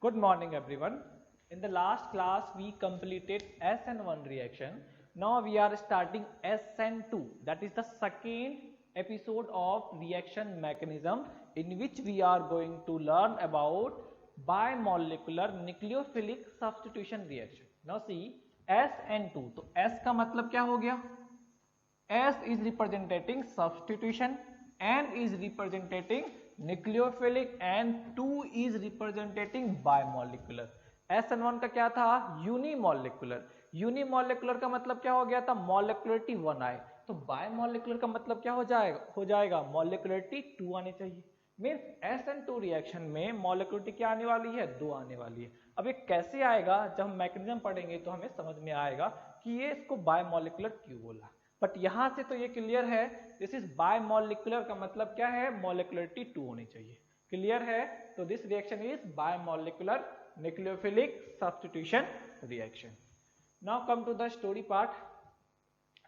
Good morning everyone. In the last class we completed SN1 reaction. Now we are starting SN2, that is the second episode of reaction mechanism, in which we are going to learn about bimolecular nucleophilic substitution reaction. Now see SN2, तो S का मतलब क्या हो गया? S is representing substitution, N is representing nucleophilic and 2 is representing bimolecular. SN1 का क्या था? Unimolecular. Unimolecular का मतलब क्या हो गया था? मोलिकुलरिटी 1 आए. तो बायोमोलिकुलर का मतलब क्या हो जाएगा? मोलिकुलरिटी 2 आनी चाहिए. मीन्स SN2 रिएक्शन में मोलिकुलरिटी क्या आने वाली है? 2 आने वाली है. अब ये कैसे आएगा? जब हम मैकेनिज्म पढ़ेंगे तो हमें समझ में आएगा कि ये इसको बायोमोलिकुलर क्यों बोला. बट यहां से तो ये क्लियर है, दिस इज बायोमोलिकुलर का मतलब क्या है? मोलिकुलरिटी 2 होनी चाहिए. क्लियर है? तो this reaction is bimolecular nucleophilic substitution reaction. Now come to the story part.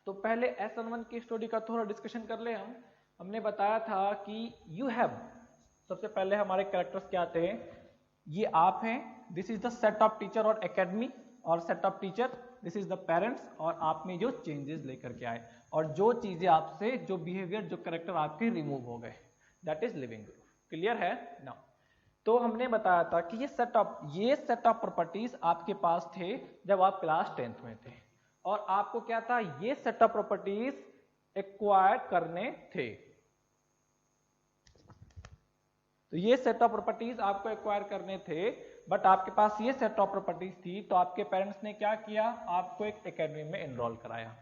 तो पहले SN1 की स्टोरी का थोड़ा डिस्कशन कर ले. हमने बताया था कि यू हैव, सबसे पहले हमारे कैरेक्टर्स क्या आते हैं? ये आप हैं, this is the set of teacher और एकेडमी, और set of teacher this is the parents, और आप में जो चेंजेस लेकर के आए और जो चीजें आपसे, जो बिहेवियर, जो कैरेक्टर आपके रिमूव हो गए, that is leaving group. Clear है? नाउ तो हमने बताया था कि ये सेट ऑफ प्रॉपर्टीज आपके पास थे जब आप क्लास 10th में थे, और आपको क्या था? ये सेट ऑफ प्रॉपर्टीज एक्वायर करने थे. तो ये सेट ऑफ प्रॉपर्टीज आपको एक्वायर करने थे, बट आपके पास ये सेट ऑफ प्रॉपर्टीज थी, तो आपके पेरेंट्स ने क्या किया? आपको एक एकेडमी में एनरोल कराया,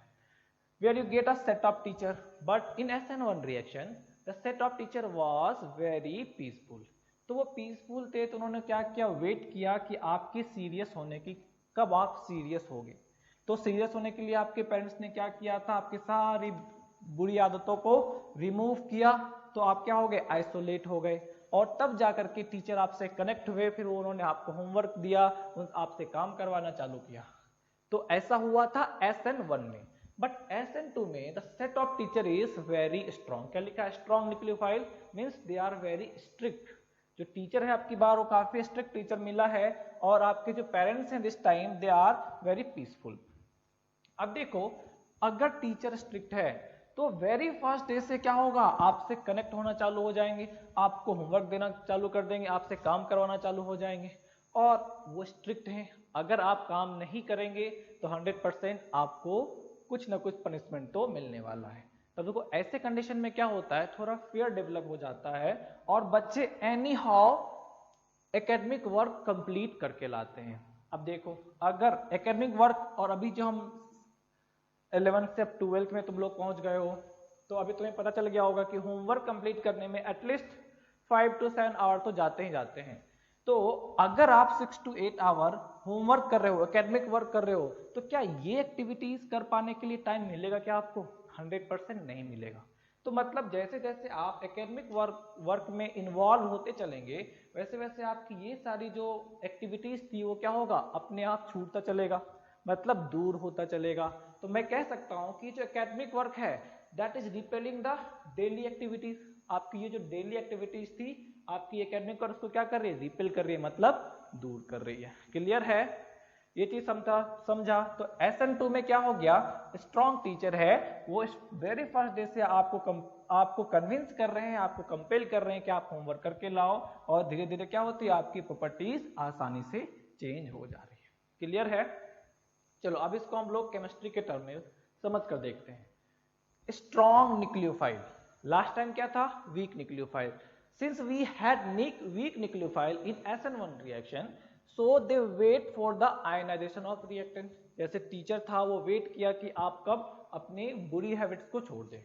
where you get a set of teacher. But in SN1 reaction the set of teacher was very peaceful. तो वो पीसफुल थे, तो उन्होंने क्या किया? वेट किया कि आपके सीरियस होने की, कब आप सीरियस होगे. तो सीरियस होने के लिए आपके पेरेंट्स ने क्या किया था? आपकी सारी बुरी आदतों को रिमूव किया. तो आप क्या हो गए? आइसोलेट हो गए, और तब जाकर के टीचर आपसे कनेक्ट हुए, फिर उन्होंने आपको होमवर्क दिया, आपसे काम करवाना चालू किया. तो ऐसा हुआ था SN1 में. बट SN2 में the set of teacher is very strong. क्या लिखा है? Strong nucleophile, means they are very strict. जो टीचर है आपकी बार, वो काफी स्ट्रिक्ट टीचर मिला है, और आपके जो पेरेंट्स हैं this time they are very peaceful. अब देखो, अगर टीचर स्ट्रिक्ट है तो वेरी फर्स्ट डे से क्या होगा? आपसे कनेक्ट होना चालू हो जाएंगे, आपको होमवर्क देना चालू कर देंगे, आपसे काम करवाना चालू हो जाएंगे. और वो स्ट्रिक्ट हैं, अगर आप काम नहीं करेंगे तो 100% आपको कुछ ना कुछ पनिशमेंट तो मिलने वाला है. तब देखो, ऐसे कंडीशन में क्या होता है? थोड़ा फियर डेवलप हो जाता है, और बच्चे any how academic work complete करके लाते हैं. अब देखो, अगर एकेडमिक वर्क, और अभी जो हम 11th से 12th में तुम लोग पहुंच गए हो, तो अभी तुम्हें पता चल गया होगा कि होमवर्क कंप्लीट करने में एटलीस्ट 5 to 7 आवर तो जाते ही जाते हैं. तो अगर आप 6 to 8 आवर होमवर्क कर रहे हो, एकेडमिक वर्क कर रहे हो, तो क्या ये एक्टिविटीज कर पाने के लिए टाइम मिलेगा क्या आपको? 100% नहीं मिलेगा. तो मतलब जैसे जैसे आप एकेडमिक वर्क में इन्वॉल्व होते चलेंगे, वैसे वैसे आपकी ये सारी जो एक्टिविटीज थी वो क्या होगा? अपने आप छूटता चलेगा, मतलब दूर होता चलेगा. तो मैं कह सकता हूं कि जो एकेडमिक वर्क है that is repelling the daily activities. आपकी ये जो डेली एक्टिविटीज थी, आपकी एकेडमिक वर्क को क्या कर रही है? रिपेल कर रही है, मतलब दूर कर रही है. क्लियर है? ये चीज समझा. तो SN2 में क्या हो गया? स्ट्रॉन्ग टीचर है, वो वेरी फर्स्ट डे से आपको कन्विंस कर रहे हैं, आपको कंपेल कर रहे हैं कि आप होमवर्क करके लाओ, और धीरे धीरे क्या होती है? आपकी प्रॉपर्टीज आसानी से चेंज हो जा रही है. क्लियर है? चलो अब इसको हम लोग केमिस्ट्री के टर्म में समझ कर देखते हैं. स्ट्रॉन्ग न्यूक्लियोफाइल, लास्ट टाइम क्या था? Weak nucleophile. Since we had weak nucleophile in SN1 reaction, so they wait for the ionization of reactant. जैसे टीचर था, वो वेट किया कि आप कब अपने बुरी हैबिट्स को छोड़ दें,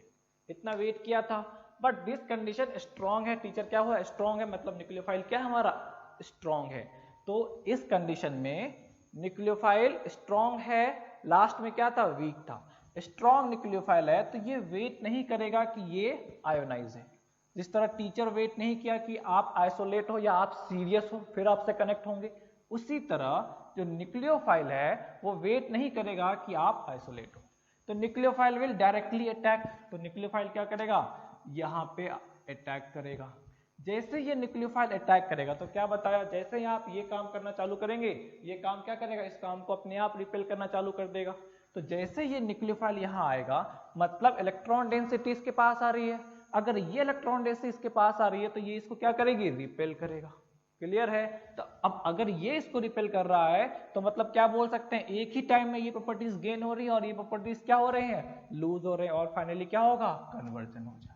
इतना वेट किया था. बट दिस कंडीशन स्ट्रॉन्ग है. टीचर क्या हुआ? स्ट्रॉन्ग है, मतलब न्यूक्लियोफाइल क्या हमारा? स्ट्रॉन्ग है. तो इस कंडीशन में न्यूक्लियोफाइल स्ट्रॉन्ग है, लास्ट में क्या था? वीक था. स्ट्रॉन्ग न्यूक्लियोफाइल है तो ये वेट नहीं करेगा कि ये आयोनाइज है. जिस तरह टीचर वेट नहीं किया कि आप आइसोलेट हो या आप सीरियस हो फिर आपसे कनेक्ट होंगे, उसी तरह जो न्यूक्लियोफाइल है वो वेट नहीं करेगा कि आप आइसोलेट हो. तो न्यूक्लियोफाइल विल डायरेक्टली अटैक. तो न्यूक्लियोफाइल क्या करेगा? यहाँ पे अटैक करेगा. जैसे ये न्यूक्लियोफाइल अटैक करेगा तो क्या बताया, जैसे ही आप ये काम करना चालू करेंगे ये काम क्या करेगा, इस काम को अपने आप रिपेल करना चालू कर देगा। तो जैसे ये न्यूक्लियोफाइल यहाँ आएगा मतलब इलेक्ट्रॉन डेंसिटी इसके पास आ रही है, अगर ये इलेक्ट्रॉन डेंसिटी इसके पास आ रही है तो ये इसको क्या करेगी, रिपेल करेगा। क्लियर है। तो अब अगर ये इसको रिपेल कर रहा है तो मतलब क्या बोल सकते हैं, एक ही टाइम में ये प्रॉपर्टीज गेन हो रही है और ये प्रॉपर्टीज क्या हो रहे हैं, लूज हो रहे हैं, और फाइनली क्या होगा, कन्वर्जन हो जाएगा।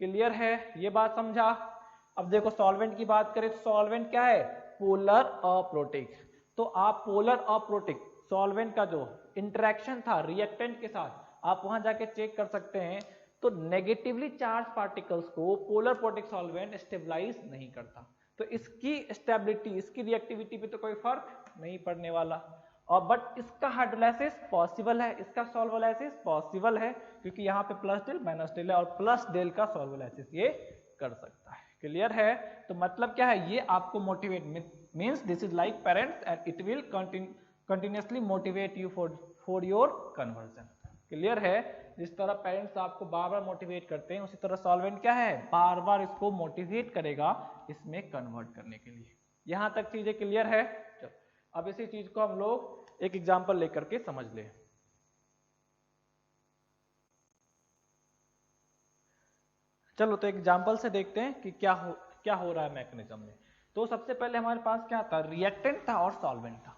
क्लियर है, ये बात समझा। अब देखो सॉल्वेंट की बात करें तो सॉल्वेंट क्या है, पोलर अप्रोटिक। तो आप पोलर अप्रोटिक सॉल्वेंट का जो इंटरेक्शन था रिएक्टेंट के साथ आप वहां जाके चेक कर सकते हैं, तो नेगेटिवली चार्ज पार्टिकल्स को पोलर प्रोटिक सॉल्वेंट स्टेबलाइज नहीं करता, तो इसकी स्टेबिलिटी इसकी रिएक्टिविटी पे तो कोई फर्क नहीं पड़ने वाला। और बट इसका हाइड्रोलाइसिस पॉसिबल है, इसका सॉल्वोलाइसिस पॉसिबल है, क्योंकि यहाँ पे प्लस डेल माइनस डेल है और प्लस डेल का सॉल्वोलाइसिस ये कर सकता है। क्लियर है। तो मतलब क्या है, ये आपको motivate means this is like parents and it will continuously motivate you for your conversion. Clear है। जिस तरह पेरेंट्स आपको बार बार मोटिवेट करते हैं उसी तरह सॉल्वेंट क्या है, बार बार इसको मोटिवेट करेगा इसमें कन्वर्ट करने के लिए। यहां तक चीजें क्लियर है। चलो अब इसी चीज को हम लोग एक एग्जांपल लेकर के समझ ले। चलो तो एग्जांपल से देखते हैं कि क्या हो रहा है मैकेनिज्म में। तो सबसे पहले हमारे पास क्या था, रिएक्टेंट था और सॉल्वेंट था।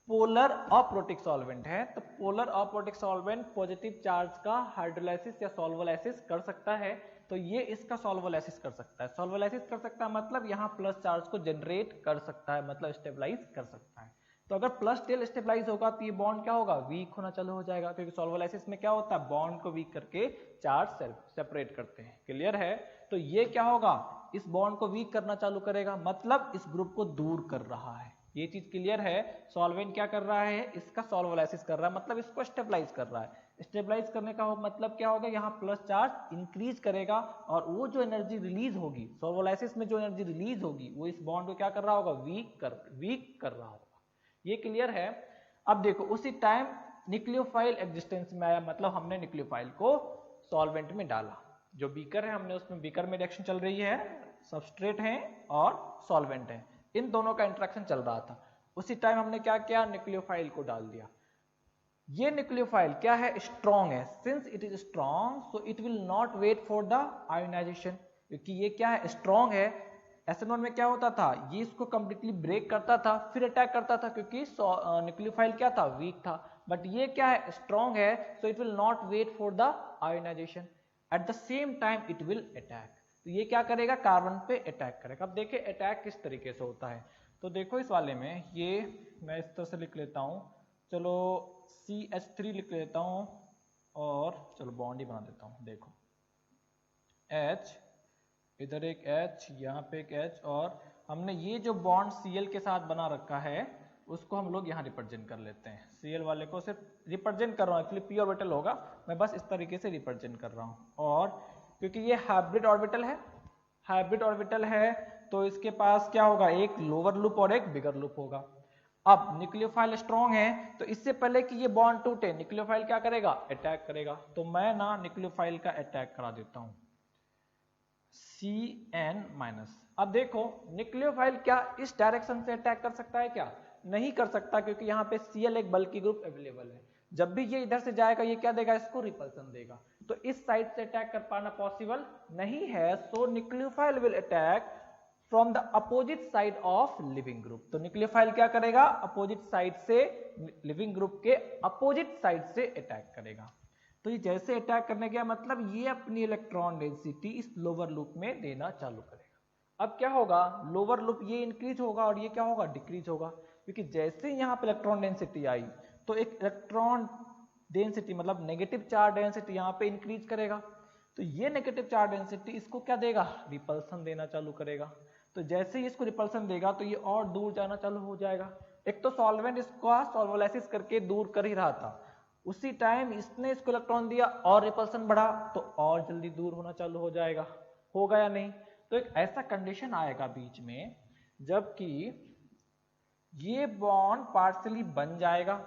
पोलर अप्रोटिक सॉल्वेंट है तो polar aprotic solvent positive charge का हाइड्रोलाइसिस या सॉल्वोलाइसिस कर सकता है, तो ये इसका सॉल्वोलाइसिस कर सकता है। सॉल्वोलाइसिस कर सकता है मतलब यहाँ प्लस चार्ज को जनरेट कर सकता है, मतलब स्टेबलाइज कर सकता है। तो अगर प्लस डेल स्टेबलाइज होगा तो ये बॉन्ड क्या होगा, वीक होना चालू हो जाएगा, क्योंकि सॉल्वोलाइसिस में क्या होता है, बॉन्ड को वीक करके चार्ज सेपरेट करते हैं। क्लियर है। तो ये क्या होगा, इस बॉन्ड को वीक करना चालू करेगा, मतलब इस ग्रुप को दूर कर रहा है। ये चीज क्लियर है। सॉल्वेंट क्या कर रहा है, इसका सॉल्वोलाइसिस कर रहा है, मतलब इसको स्टेबलाइज कर रहा है। स्टेबलाइज करने का मतलब क्या होगा, यहाँ प्लस चार्ज इंक्रीज करेगा और वो जो एनर्जी रिलीज होगी सॉल्वोलाइसिस में, जो एनर्जी रिलीज होगी वो इस बॉन्ड को क्या कर रहा होगा, वीक कर रहा होगा। ये क्लियर है। अब देखो उसी टाइम न्यूक्लियोफाइल एग्जिस्टेंस में आया, मतलब हमने न्यूक्लियोफाइल को सॉल्वेंट में डाला। जो बीकर है हमने उसमें बीकर में रिएक्शन चल रही है, सबस्ट्रेट है और सॉल्वेंट है, इन दोनों का इंटरेक्शन चल रहा था। उसी टाइम हमने क्या किया, न्यूक्लियोफाइल को डाल दिया। ये न्यूक्लियोफाइल क्या है, स्ट्रॉन्ग है। Since it is strong so it will not wait for the ionization, क्योंकि ये क्या है, स्ट्रॉन्ग है। एसिनोन में क्या होता था, ये इसको कंप्लीटली ब्रेक करता था फिर अटैक करता था, क्योंकि न्यूक्लियोफाइल क्या था, वीक था। बट ये क्या है, स्ट्रॉन्ग है, so it will not wait for the ionization, at the same time it will attack. तो ये क्या करेगा, कार्बन पे अटैक करेगा। अब देखिए अटैक किस तरीके से होता है। तो देखो इस वाले में ये मैं इस तरह से लिख लेता हूँ, चलो CH3 लिख लेता हूँ और चलो बॉन्ड ही बना देता हूँ। देखो H, इधर एक H, यहाँ पे एक H, और हमने ये जो बॉन्ड Cl के साथ बना रखा है उसको हम लोग यहाँ रिप्रेजेंट कर लेते हैं। Cl वाले को सिर्फ रिप्रेजेंट कर रहा हूँ, एक्चुअली p ऑर्बिटल होगा, मैं बस इस तरीके से रिप्रेजेंट कर रहा हूँ। और क्योंकि ये हाइब्रिड ऑर्बिटल है तो इसके पास क्या होगा, एक लोअर लूप और एक बिगर लूप होगा। अब न्यूक्लियोफाइल स्ट्रॉन्ग है तो इससे पहले कि ये बॉन्ड टूटे न्यूक्लियोफाइल क्या करेगा, अटैक करेगा। तो मैं ना न्यूक्लियोफाइल का अटैक करा देता हूँ CN-। अब देखो न्यूक्लियोफाइल क्या इस डायरेक्शन से अटैक कर सकता है, क्या नहीं कर सकता, क्योंकि यहाँ पे Cl एक बल्की ग्रुप अवेलेबल है। जब भी ये इधर से जाएगा ये क्या देगा, इसको रिपल्सन देगा। तो इस साइड से अटैक कर पाना पॉसिबल नहीं है। So nucleophile will attack from the opposite side of leaving group. तो न्यूक्लियोफाइल क्या करेगा, अपोजिट साइड से, लिविंग ग्रुप के अपोजिट साइड से अटैक करेगा। तो ये जैसे अटैक करने गया मतलब ये अपनी इलेक्ट्रॉन डेंसिटी इस लोअर लूप में देना चालू करेगा। अब क्या होगा, लोअर लूप ये इंक्रीज होगा और ये क्या होगा, डिक्रीज होगा, क्योंकि जैसे यहाँ पे इलेक्ट्रॉन डेंसिटी आई तो एक इलेक्ट्रॉन डेंसिटी मतलब नेगेटिव चार्ज डेंसिटी यहाँ पे इंक्रीज करेगा। तो ये नेगेटिव चार्ज डेंसिटी इसको क्या देगा, रिपल्सन देना चालू करेगा। तो जैसे ही इसको रिपल्सन देगा तो ये और दूर जाना चालू हो जाएगा। एक तो सॉल्वेंट इसका सॉल्वोलाइसिस करके दूर कर ही रहा था, उसी टाइम इसने इसको इलेक्ट्रॉन दिया और रिपल्सन बढ़ा तो और जल्दी दूर होना चालू हो जाएगा। होगा या नहीं। तो एक ऐसा कंडीशन आएगा बीच में जबकि ये बॉन्ड पार्शियली बन जाएगा,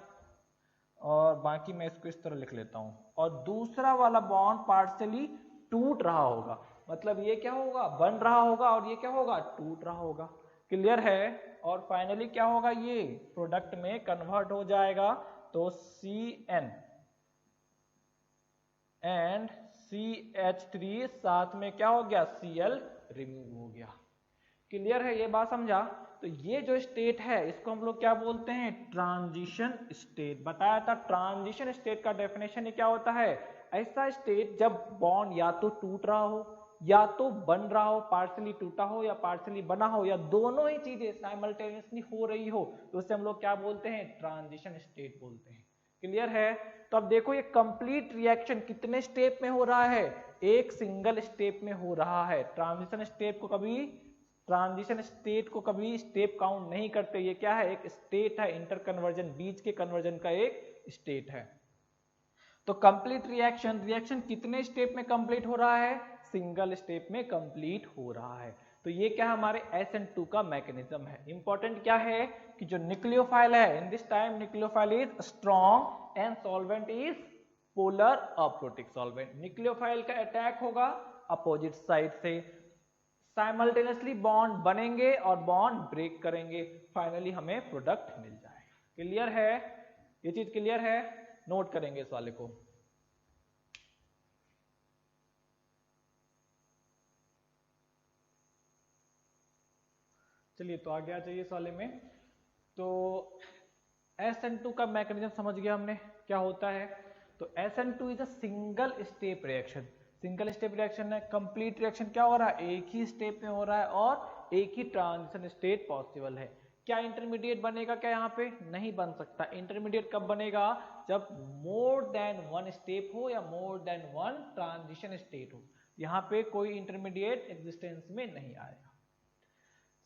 और बाकी मैं इसको इस तरह लिख लेता हूं, और दूसरा वाला बॉन्ड पार्शियली टूट रहा होगा, मतलब ये क्या होगा, बन रहा होगा, और ये क्या होगा, टूट रहा होगा। क्लियर है। और फाइनली क्या होगा, ये प्रोडक्ट में कन्वर्ट हो जाएगा। तो CN एंड CH3 साथ में क्या हो गया, Cl रिमूव हो गया। क्लियर है, ये बात समझा। तो ये जो स्टेट है इसको हम लोग क्या बोलते हैं, ट्रांजिशन स्टेट। बताया था ट्रांजिशन स्टेट का डेफिनेशन क्या होता है, ऐसा स्टेट जब बॉन्ड या तो टूट रहा हो या तो बन रहा हो, पार्शियली टूटा हो या पार्शियली बना हो, या दोनों ही चीजें साइमल्टेनियसली हो रही हो, तो उसे हम लोग क्या बोलते हैं, ट्रांजिशन स्टेट बोलते हैं। क्लियर है। तो अब देखो ये कंप्लीट रिएक्शन कितने स्टेप में हो रहा है, एक सिंगल स्टेप में हो रहा है। ट्रांजिशन स्टेट को कभी स्टेप काउंट नहीं करते, ये क्या है, एक स्टेट है, इंटर कन्वर्जन, बीच के कन्वर्जन का एक स्टेट है। तो कंप्लीट रिएक्शन कितने स्टेप में कंप्लीट हो रहा है, सिंगल स्टेप में कंप्लीट हो रहा है। तो ये क्या हमारे SN2 का मैकेनिज्म है। इंपॉर्टेंट क्या है कि जो न्यूक्लियोफाइल है, in this time nucleophile is strong and solvent is polar aprotic solvent. Nucleophile का अटैक होगा अपोजिट साइड से, साइमल्टेनियसली बॉन्ड बनेंगे और बॉन्ड ब्रेक करेंगे, फाइनली हमें प्रोडक्ट मिल जाएगा। क्लियर है, ये चीज क्लियर है, नोट करेंगे इस वाले को। चलिए तो आगे आ जाइए इस वाले में। तो SN2 का मैकेनिज्म समझ गया हमने क्या होता है। तो SN2 is a single step reaction. Single step reaction है, कंप्लीट रिएक्शन क्या हो रहा है, एक ही स्टेप में हो रहा है और एक ही ट्रांजिशन स्टेट पॉसिबल है। क्या इंटरमीडिएट बनेगा, क्या यहाँ पे नहीं बन सकता। इंटरमीडिएट कब बनेगा, जब मोर देन वन स्टेप हो या more than one transition state हो। यहाँ पे कोई इंटरमीडिएट एग्जिस्टेंस में नहीं आएगा।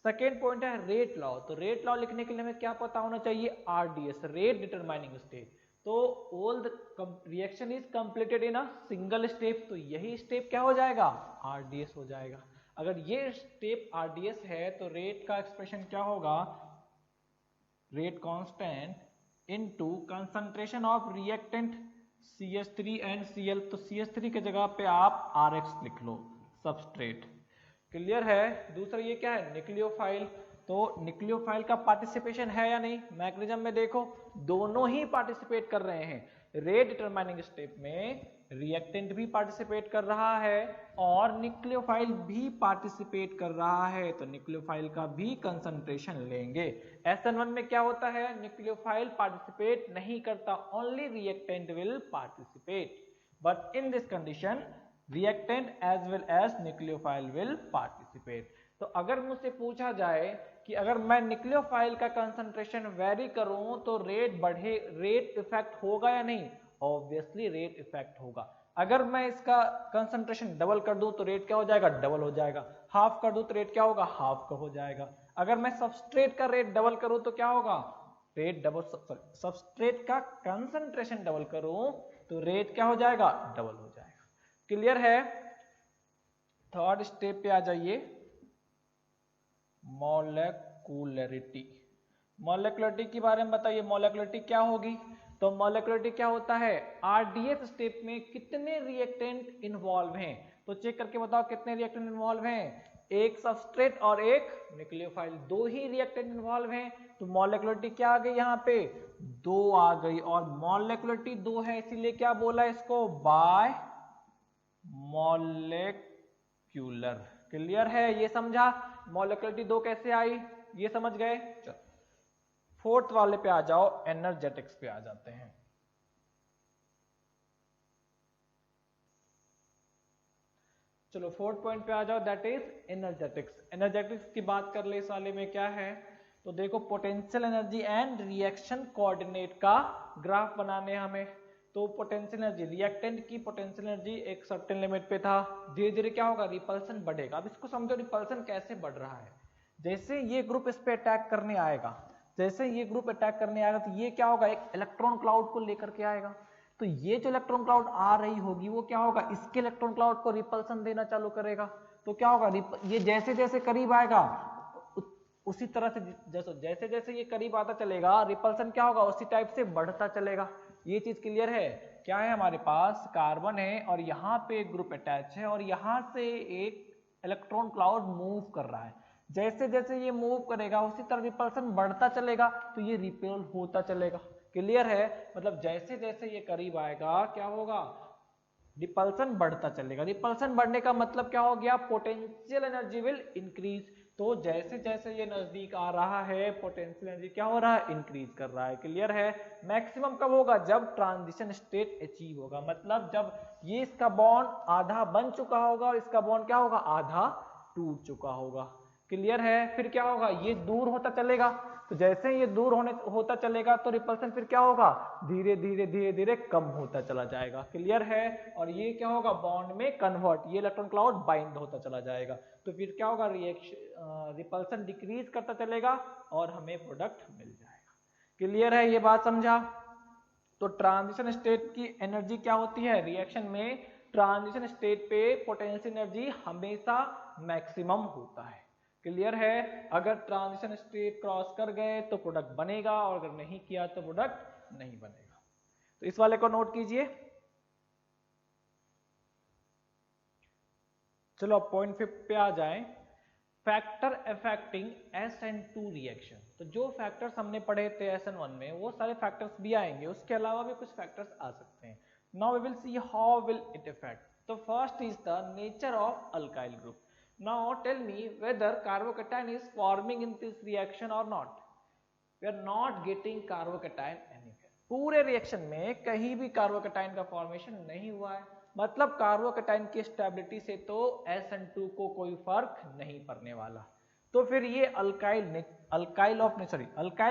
सेकेंड पॉइंट है रेट लॉ। तो रेट लॉ लिखने के लिए हमें क्या पता होना चाहिए, RDS, रेट डिटरमाइनिंग स्टेट। तो all the reaction is completed in a single step, तो यही स्टेप क्या हो जाएगा, RDS हो जाएगा। अगर ये स्टेप RDS है तो रेट का एक्सप्रेशन क्या होगा, rate constant into concentration of reactant CH3 and Cl। तो CH3 के जगह पे आप RX लिख लो, सबस्ट्रेट। क्लियर है। दूसरा ये क्या है, न्यूक्लियोफाइल। तो न्यूक्लियोफाइल का पार्टिसिपेशन है या नहीं, मैकेनिज्म में देखो दोनों ही पार्टिसिपेट कर रहे हैं। रेट डिटरमाइनिंग स्टेप में रिएक्टेंट भी पार्टिसिपेट कर रहा है और न्यूक्लियोफाइल भी पार्टिसिपेट कर रहा है, तो न्यूक्लियोफाइल का भी कंसंट्रेशन लेंगे। SN1 में क्या होता है, न्यूक्लियोफाइल पार्टिसिपेट नहीं करता, only reactant will participate, but in this condition reactant as well as nucleophile will participate। तो अगर मुझसे पूछा जाए कि अगर मैं न्यूक्लियोफाइल का कंसंट्रेशन वेरी करूं तो रेट बढ़े, रेट इफेक्ट होगा या नहीं, ऑब्वियसली रेट इफेक्ट होगा। अगर मैं इसका कंसंट्रेशन डबल कर दूं तो रेट क्या हो जाएगा, डबल हो जाएगा। हाफ कर दूं तो रेट क्या होगा, हाफ का हो जाएगा। अगर मैं सबस्ट्रेट का रेट डबल करूं तो क्या होगा, रेट डबल, सबस्ट्रेट का कंसंट्रेशन डबल करूं तो रेट क्या हो जाएगा, डबल हो जाएगा। क्लियर है। थर्ड स्टेप पे आ जाइए, मॉलिक्यूलरिटी। मॉलिक्यूलरिटी के बारे में बताइए, मॉलिक्यूलरिटी क्या होगी। तो मॉलिक्यूलरिटी क्या होता है, RDS स्टेप में कितने रिएक्टेंट इन्वॉल्व हैं। तो चेक करके बताओ कितने रिएक्टेंट इन्वॉल्व हैं, एक सबस्ट्रेट और एक न्यूक्लियोफाइल, दो ही रिएक्टेंट इन्वॉल्व हैं। तो मॉलिक्यूलरिटी क्या आ गई, यहाँ पे 2 आ गई, और मॉलिक्यूलरिटी 2 है इसीलिए क्या बोला इसको, बाय मॉलिक्यूलर। क्लियर है, ये समझा मॉलिक्यूलरिटी 2 कैसे आई, ये समझ गए। चलो फोर्थ वाले पे आ जाओ, एनर्जेटिक्स पे आ जाते हैं। चलो फोर्थ पॉइंट पे आ जाओ, दैट इज एनर्जेटिक्स। एनर्जेटिक्स की बात कर ले इस वाले में क्या है, तो देखो potential energy and reaction coordinate का ग्राफ बनाने हमें। तो पोटेंशियल एनर्जी, रिएक्टेंट की पोटेंशियल एनर्जी एक सर्टेन लिमिट पे था, धीरे धीरे क्या होगा, रिपल्सन बढ़ेगा। अब इसको समझो रिपल्सन कैसे बढ़ रहा है, जैसे ये ग्रुप इस पे अटैक करने आएगा, जैसे ये ग्रुप अटैक करने आएगा तो ये क्या होगा, एक इलेक्ट्रॉन क्लाउड को लेकर के आएगा। तो ये जो इलेक्ट्रॉन क्लाउड आ रही होगी वो क्या होगा, इसके इलेक्ट्रॉन क्लाउड को रिपल्सन देना चालू करेगा। तो क्या होगा, ये जैसे जैसे करीब आएगा उसी तरह से जैसे जैसे ये करीब आता चलेगा, रिपल्सन क्या होगा, उसी टाइप से बढ़ता चलेगा। ये चीज क्लियर है। क्या है हमारे पास, कार्बन है और यहाँ पे एक ग्रुप अटैच है और यहाँ से एक इलेक्ट्रॉन क्लाउड मूव कर रहा है। जैसे जैसे ये मूव करेगा उसी तरह रिपल्सन बढ़ता चलेगा तो ये रिपेल होता चलेगा। क्लियर है? मतलब जैसे जैसे ये करीब आएगा क्या होगा, रिपल्सन बढ़ता चलेगा। रिपल्सन बढ़ने का मतलब क्या हो गया, पोटेंशियल एनर्जी विल इंक्रीज। तो जैसे जैसे ये नजदीक आ रहा है पोटेंशियल एनर्जी क्या हो रहा है, इंक्रीज कर रहा है। क्लियर है? मैक्सिमम कब होगा, जब ट्रांजिशन स्टेट अचीव होगा, मतलब जब ये इसका बॉन्ड आधा बन चुका होगा और इसका बॉन्ड क्या होगा, आधा टूट चुका होगा। क्लियर है? फिर क्या होगा, ये दूर होता चलेगा। तो जैसे ये दूर होता चलेगा तो रिपल्सन फिर क्या होगा, धीरे धीरे धीरे धीरे कम होता चला जाएगा। क्लियर है? और ये क्या होगा, बॉन्ड में कन्वर्ट, ये इलेक्ट्रॉन क्लाउड बाइंड होता चला जाएगा। तो फिर क्या होगा, रिएक्शन रिपल्सन डिक्रीज करता चलेगा और हमें प्रोडक्ट मिल जाएगा। क्लियर है? ये बात समझा? तो ट्रांजिशन स्टेट की एनर्जी क्या होती है, रिएक्शन में ट्रांजिशन स्टेट पे पोटेंशियल एनर्जी हमेशा मैक्सिमम होता है। क्लियर है? अगर ट्रांजिशन स्टेट क्रॉस कर गए तो प्रोडक्ट बनेगा और अगर नहीं किया तो प्रोडक्ट नहीं बनेगा। तो इस वाले को नोट कीजिए। चलो पॉइंट 5 पे आ जाएं। Factor affecting SN2 reaction. तो जो फैक्टर्स हमने पढ़े थे SN1 में वो सारे फैक्टर्स भी आएंगे, उसके अलावा भी कुछ फैक्टर्स आ सकते हैं। Now we will see how will it affect. तो first is the nature of alkyl group. Now tell me whether carbocation is forming in this reaction or not. We are not getting carbocation anywhere. पूरे reaction में कहीं भी carbocation का formation नहीं हुआ है, मतलब कार्बोकेटाइन की स्टेबिलिटी से तो SN2 को कोई फर्क नहीं पड़ने वाला। तो फिर ये अल्काइल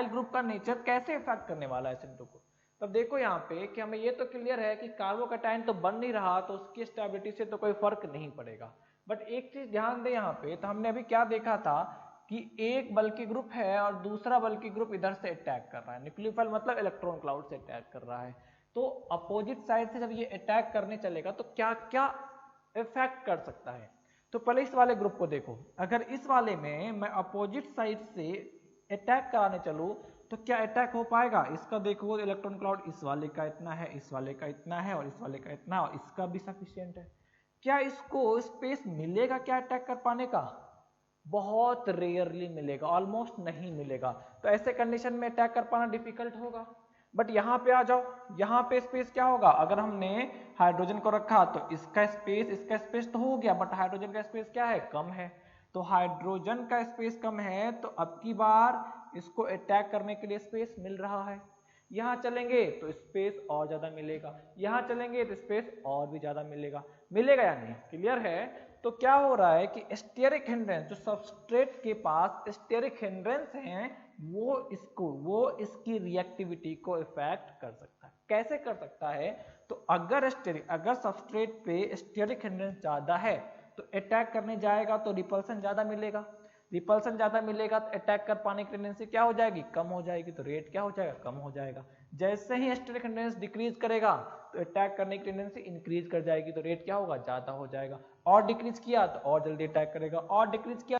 ग्रुप का नेचर कैसे इफेक्ट करने वाला है SN2 को। तब देखो यहाँ पे कि हमें ये तो क्लियर है कि कार्बोकेटाइन तो बन नहीं रहा तो उसकी स्टेबिलिटी से तो कोई फर्क नहीं पड़ेगा। बट एक चीज ध्यान दे यहाँ पे, तो हमने अभी क्या देखा था कि एक बल्कि ग्रुप है और दूसरा बल्कि ग्रुप इधर से अटैक कर रहा है। न्यूक्लियोफाइल मतलब इलेक्ट्रॉन क्लाउड से अटैक कर रहा है। तो अपोजिट साइड से जब ये अटैक करने चलेगा तो क्या क्या इफेक्ट कर सकता है। तो पहले इस वाले ग्रुप को देखो, अगर इस वाले में मैं अपोजिट साइड से अटैक कराने चलूँ तो क्या अटैक हो पाएगा। इसका देखो इलेक्ट्रॉन क्लाउड इस वाले का इतना है, इस वाले का इतना है और इस वाले का इतना, और इसका भी सफिशिएंट है। क्या इसको स्पेस मिलेगा क्या अटैक कर पाने का, बहुत रेयरली मिलेगा, ऑलमोस्ट नहीं मिलेगा। तो ऐसे कंडीशन में अटैक कर पाना डिफिकल्ट होगा। बट यहाँ पे आ जाओ, यहाँ पे स्पेस क्या होगा, अगर हमने हाइड्रोजन को रखा तो इसका स्पेस तो हो गया, बट हाइड्रोजन का स्पेस क्या है, कम है। तो हाइड्रोजन का स्पेस कम है तो अब की बार इसको अटैक करने के लिए स्पेस मिल रहा है। यहाँ चलेंगे तो स्पेस और ज्यादा मिलेगा, यहाँ चलेंगे तो स्पेस और भी ज्यादा मिलेगा या नहीं। क्लियर है? तो क्या हो रहा है कि स्टेरिक हिंड्रेंस, जो सबस्ट्रेट के पास स्टेरिक हिंड्रेंस हैं, वो इसकी रिएक्टिविटी को इफेक्ट कर सकता है। कैसे कर सकता है, तो अगर सबस्ट्रेट पे स्टेरिक हिंड्रेंस ज्यादा है तो अटैक करने जाएगा तो रिपल्सन ज्यादा मिलेगा तो अटैक कर पाने की टेंडेंसी क्या हो जाएगी, कम हो जाएगी। तो रेट क्या हो जाएगा, कम हो जाएगा। जैसे ही स्टेरिक हिंड्रेंस डिक्रीज करेगा तो अटैक करने की टेंडेंसी इंक्रीज कर जाएगी, तो रेट क्या होगा, ज्यादा हो जाएगा। और डिक्रीज किया तो और जल्दी अटैक करेगा, और डिक्रीज किया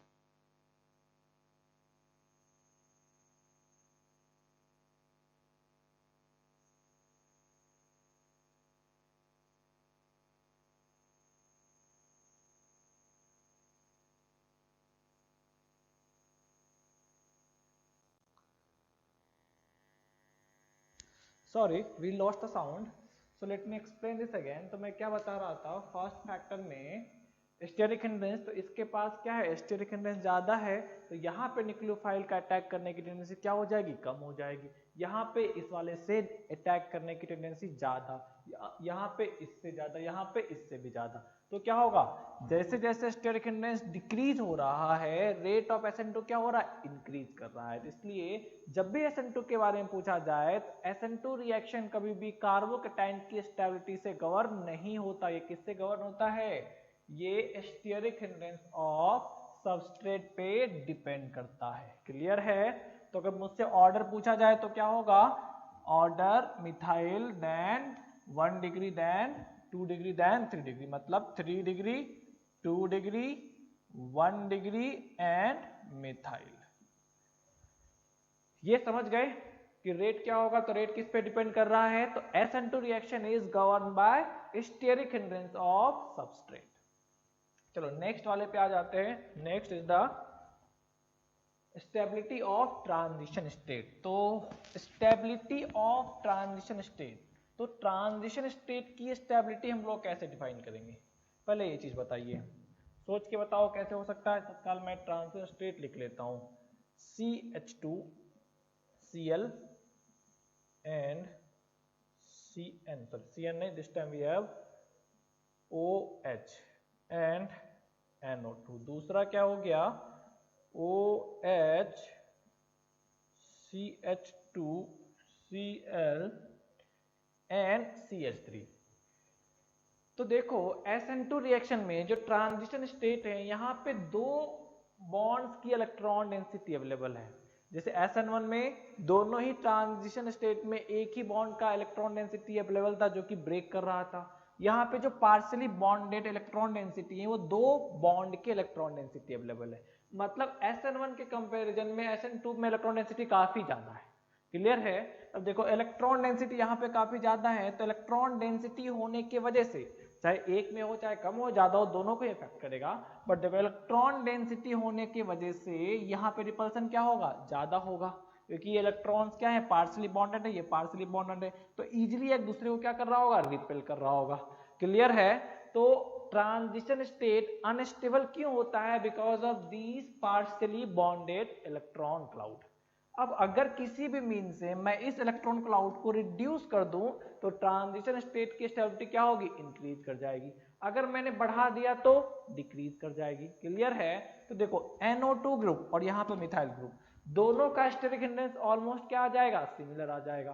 sorry we lost the sound, so let me explain this again. तो मैं क्या बता रहा था, फर्स्ट फैक्टर में स्टेरिक हिंड्रेंस, तो इसके पास क्या है, स्टेरिक हिंड्रेंस ज्यादा है तो यहाँ पे न्यूक्लियोफाइल का अटैक करने की टेंडेंसी क्या हो जाएगी, कम हो जाएगी। यहाँ पे इस वाले से अटैक करने की टेंडेंसी ज्यादा, यहाँ पे इससे ज्यादा, यहाँ पे इससे भी ज्यादा। तो क्या होगा, जैसे जैसे स्टेरिक हिंड्रेंस डिक्रीज हो रहा है रेट ऑफ SN2 क्या हो रहा है, इंक्रीज कर रहा है। इसलिए जब भी SN2 के बारे में पूछा जाए तो SN2 रिएक्शन कभी भी कार्बोकेटाइन की स्टेबिलिटी से गवर्न नहीं होता। ये किससे गवर्न होता है, ये स्टेरिक हिंड्रेंस ऑफ सबस्ट्रेट पे डिपेंड करता है। क्लियर है? तो अगर मुझसे ऑर्डर पूछा जाए तो क्या होगा, order methyl then 1 degree then 2 degree then 3 degree, मतलब 3 degree 2 degree 1 degree and methyl. ये समझ गए? कि रेट क्या होगा, तो रेट किस पे डिपेंड कर रहा है, तो SN2 reaction is govern by steric hindrance of substrate. चलो नेक्स्ट वाले पे आ जाते हैं। Next is the stability of transition state. तो स्टेबिलिटी ऑफ ट्रांजिशन स्टेट, तो ट्रांजिशन स्टेट की स्टेबिलिटी हम लोग कैसे डिफाइन करेंगे, पहले ये चीज बताइए, सोच के बताओ कैसे हो सकता है। तत्काल मैं ट्रांजिशन स्टेट लिख लेता हूं, CH2Cl and Cn नहीं, this time we have OH and NO2। दूसरा क्या हो गया, OH CH2Cl and CH3। तो देखो SN2 रिएक्शन में जो ट्रांजिशन स्टेट है, यहाँ पे दो बॉन्ड्स की इलेक्ट्रॉन डेंसिटी अवेलेबल है। जैसे SN1 में दोनों ही ट्रांजिशन स्टेट में एक ही बॉन्ड का इलेक्ट्रॉन डेंसिटी अवेलेबल था जो कि ब्रेक कर रहा था। यहाँ पे जो पार्शियली बॉन्डेड इलेक्ट्रॉन डेंसिटी है वो दो बॉन्ड के इलेक्ट्रॉन डेंसिटी अवेलेबल है। मतलब SN1 के कंपैरिजन में SN2 में इलेक्ट्रॉन डेंसिटी काफी ज्यादा है। क्लियर है। अब देखो इलेक्ट्रॉन डेंसिटी यहाँ पे काफी ज्यादा है, तो इलेक्ट्रॉन डेंसिटी होने की वजह से चाहे एक में हो चाहे कम हो ज्यादा हो, दोनों को इफेक्ट करेगा। बट देखो इलेक्ट्रॉन डेंसिटी होने की वजह से यहाँ पे रिपल्सन क्या होगा, ज्यादा होगा, क्योंकि ये इलेक्ट्रॉन्स क्या है, पार्शियली बॉन्डेड है, ये पार्शियली बॉन्डेड है, तो इजीली एक दूसरे को क्या कर रहा होगा, रिपेल कर रहा होगा। क्लियर है। तो ट्रांजिशन स्टेट अनस्टेबल क्यों होता है, because of these partially bonded electron cloud. अब अगर किसी भी मीन से मैं इस इलेक्ट्रॉन क्लाउड को रिड्यूस कर दूं तो ट्रांजिशन स्टेट की स्टेबिलिटी क्या होगी, इंक्रीज कर जाएगी। अगर मैंने बढ़ा दिया तो डिक्रीज कर जाएगी। क्लियर है। तो देखो NO2 ग्रुप और यहाँ पे मिथाइल ग्रुप, दोनों का स्टेरिक हिंड्रेंस ऑलमोस्ट क्या आ जाएगा, सिमिलर आ जाएगा।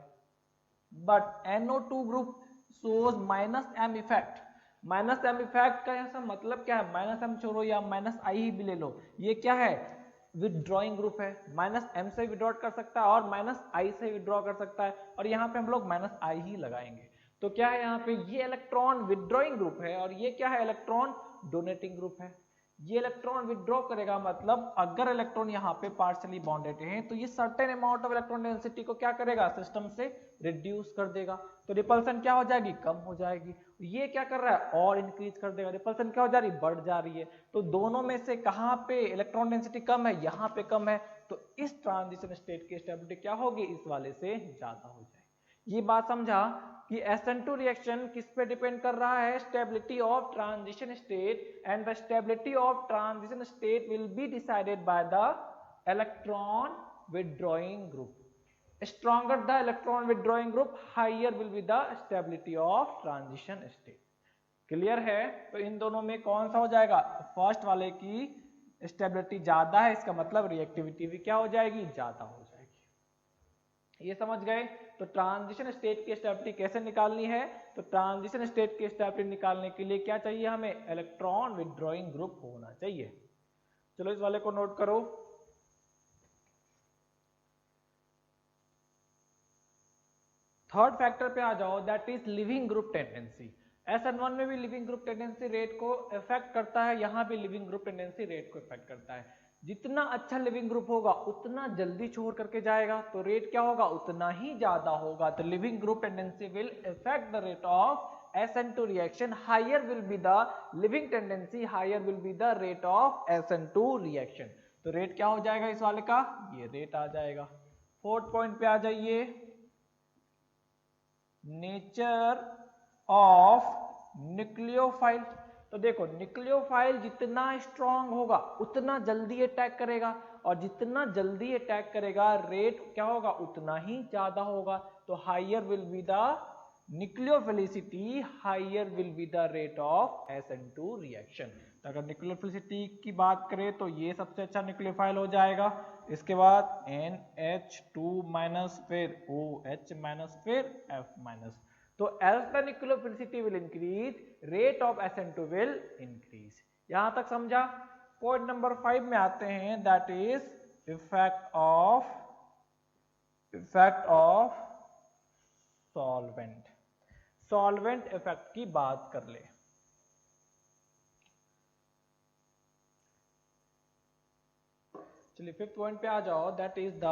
But NO2 group shows -M effect. -M effect का ऐसा मतलब क्या है, -M छोड़ो या -I ही भी ले लो, ये क्या है, विदड्रॉइंग ग्रुप है। -M से विड्रॉ कर सकता है और -I से विड्रॉ कर सकता है, और यहाँ पे हम लोग -I ही लगाएंगे। तो क्या है यहाँ पे, ये इलेक्ट्रॉन विदड्रॉइंग ग्रुप है और ये क्या है, इलेक्ट्रॉन डोनेटिंग ग्रुप है। ये इलेक्ट्रॉन विदड्रॉ करेगा, मतलब अगर इलेक्ट्रॉन यहाँ पे पार्शियली बॉन्डेड है तो ये certain amount of electron density को क्या करेगा, सिस्टम से रिड्यूस कर देगा, तो रिपल्सन क्या हो जाएगी, कम हो जाएगी। ये क्या कर रहा है, और इंक्रीज कर देगा, रिपल्सन क्या हो जा रही, बढ़ जा रही है। तो दोनों में से कहाँ पे इलेक्ट्रॉन डेंसिटी कम है, यहाँ पे कम है, तो इस ट्रांजिशन स्टेट की स्टेबिलिटी क्या होगी, इस वाले से ज्यादा हो जाएगी। ये बात समझा कि SN2 रिएक्शन किस पे डिपेंड कर रहा है, stability of transition state, and the stability of transition state will be decided by the electron withdrawing group. Stronger the electron withdrawing group, higher will be the stability of transition state। Clear है। तो इन दोनों में कौन सा हो जाएगा, first वाले की स्टेबिलिटी ज्यादा है, इसका मतलब रिएक्टिविटी भी क्या हो जाएगी, ज्यादा हो जाएगी। ये समझ गए। तो ट्रांजिशन स्टेट की स्टेबिलिटी कैसे निकालनी है, तो ट्रांजिशन स्टेट की स्टेबिलिटी निकालने के लिए क्या चाहिए हमें, इलेक्ट्रॉन विदड्रॉइंग ग्रुप होना चाहिए। चलो इस वाले को नोट करो। थर्ड फैक्टर पे आ जाओ, that is living group tendency. SN1 में भी लिविंग ग्रुप टेंडेंसी रेट को इफेक्ट करता है, यहाँ भी लिविंग ग्रुप टेंडेंसी रेट को इफेक्ट करता है। जितना अच्छा लिविंग ग्रुप होगा उतना जल्दी छोड़ करके जाएगा, तो रेट क्या होगा, उतना ही ज्यादा होगा। तो leaving group tendency will effect the rate of SN2 reaction, higher will be the leaving tendency, higher will be the rate of SN2 reaction. तो रेट क्या हो जाएगा इस वाले का, ये रेट आ जाएगा। फोर्थ पॉइंट पे आ जाइए, नेचर ऑफ न्यूक्लियोफाइल। तो देखो न्यूक्लियोफाइल जितना स्ट्रांग होगा उतना जल्दी अटैक करेगा, और जितना जल्दी अटैक करेगा रेट क्या होगा, उतना ही ज्यादा होगा। तो higher will be the nucleophilicity, higher will be the rate of SN2 reaction. तो अगर न्यूक्लियोफिलिसिटी की बात करें तो ये सबसे अच्छा न्यूक्लियोफाइल हो जाएगा। इसके बाद NH2- फिर OH- फिर F-। तो as the nucleophilicity will increase, rate of SN2 will increase। यहां तक समझा। पॉइंट नंबर 5 में आते हैं, that is effect of solvent. Solvent effect की बात कर ले। चलिए फिफ्थ पॉइंट पे आ जाओ, that is the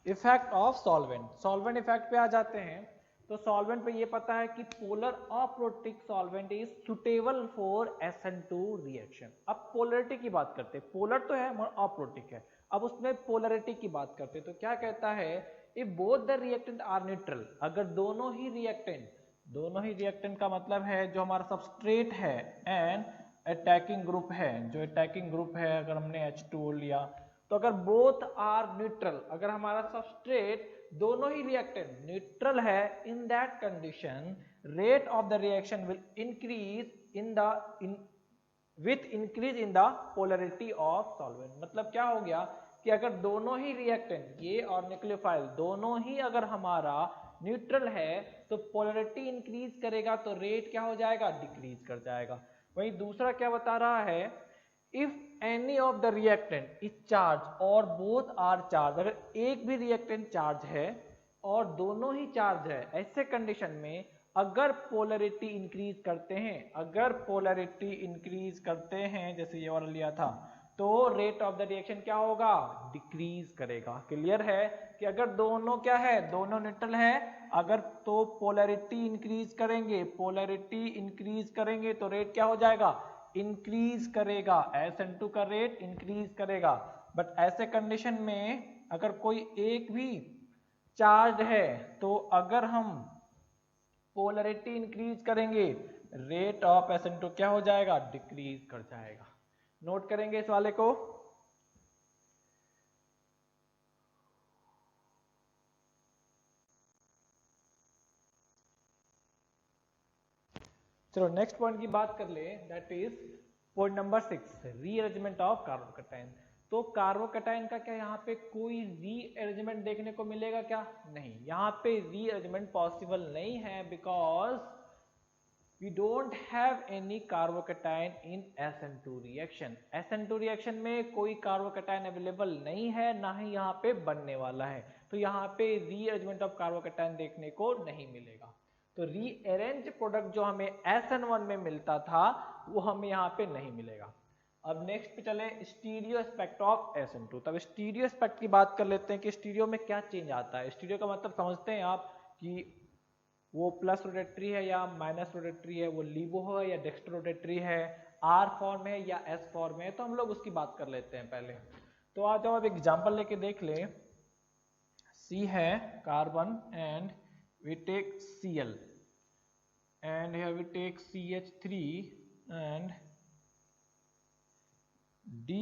effect of solvent, solvent effect पे आ जाते हैं। तो सॉल्वेंट पे ये पता है कि polar aprotic solvent is suitable for SN2 reaction. अब पोलरिटी की बात करते हैं, पोलर तो है मगर अप्रोटिक है, अब उसमें पोलरिटी की बात करते हैं। तो क्या कहता है, if both the reactant are neutral, अगर दोनों ही रिएक्टेंट का मतलब है जो हमारा सबस्ट्रेट है एंड अटैकिंग ग्रुप है, जो अटैकिंग ग्रुप है अगर हमने H2O लिया, तो अगर बोथ आर न्यूट्रल, अगर हमारा सबस्ट्रेट दोनों ही रिएक्टेंट न्यूट्रल है, in that condition rate of the reaction will increase with increase in the polarity of solvent. मतलब क्या हो गया कि अगर दोनों ही रिएक्टेंट ये और न्यूक्लियोफाइल दोनों ही अगर हमारा न्यूट्रल है तो पोलरिटी इंक्रीज करेगा, तो रेट क्या हो जाएगा, डिक्रीज कर जाएगा। वहीं दूसरा क्या बता रहा है, if any of the reactant is charge और बोथ आर चार्ज, अगर एक भी रिएक्टेंट चार्ज है और दोनों ही चार्ज है, ऐसे कंडीशन में अगर पोलरिटी इंक्रीज करते हैं, अगर पोलरिटी इंक्रीज करते हैं जैसे ये वाला लिया था, तो रेट ऑफ द रिएक्शन क्या होगा, डिक्रीज करेगा। क्लियर है कि अगर दोनों क्या है, दोनों न्यूट्रल है, अगर तो पोलरिटी इंक्रीज करेंगे, पोलरिटी इंक्रीज करेंगे तो रेट क्या हो जाएगा, इंक्रीज करेगा, SN2 का रेट इंक्रीज करेगा। बट ऐसे कंडीशन में अगर कोई एक भी चार्ज है तो अगर हम पोलरिटी इंक्रीज करेंगे, रेट ऑफ SN2 क्या हो जाएगा, डिक्रीज कर जाएगा। नोट करेंगे इस वाले को। चलो नेक्स्ट पॉइंट की बात कर ले, that is point number 6, rearrangement of carbocation. तो कार्बोकैटायन का क्या यहाँ पे कोई रीअरेंजमेंट देखने को मिलेगा क्या, नहीं, यहाँ पे रीअरेंजमेंट पॉसिबल नहीं है, because we don't have any carbocation in SN2 reaction. SN2 reaction में कोई कार्बोकैटायन अवेलेबल नहीं है, ना ही यहाँ पे बनने वाला है, तो यहाँ पे रीअरेंजमेंट ऑफ कार्बोकैटायन देखने को नहीं मिलेगा। तो रीअरेंज प्रोडक्ट जो हमें SN1 में मिलता था वो हमें यहाँ पे नहीं मिलेगा। अब नेक्स्ट पे चले, स्टीरियो एस्पेक्ट ऑफ SN2। तब स्टीरियो एस्पेक्ट की बात कर लेते हैं कि स्टीरियो में क्या चेंज आता है। स्टीरियो का मतलब समझते हैं आप कि वो प्लस रोटेटरी है या माइनस रोटेटरी है, वो लीवो है या डेक्स्ट्रो रोटेटरी है, R फॉर्म है या S फॉर्म है, तो हम लोग उसकी बात कर लेते हैं पहले। तो आ जाओ अब एग्जांपल लेके देख ले। C है carbon and we take Cl and here we take CH3 and D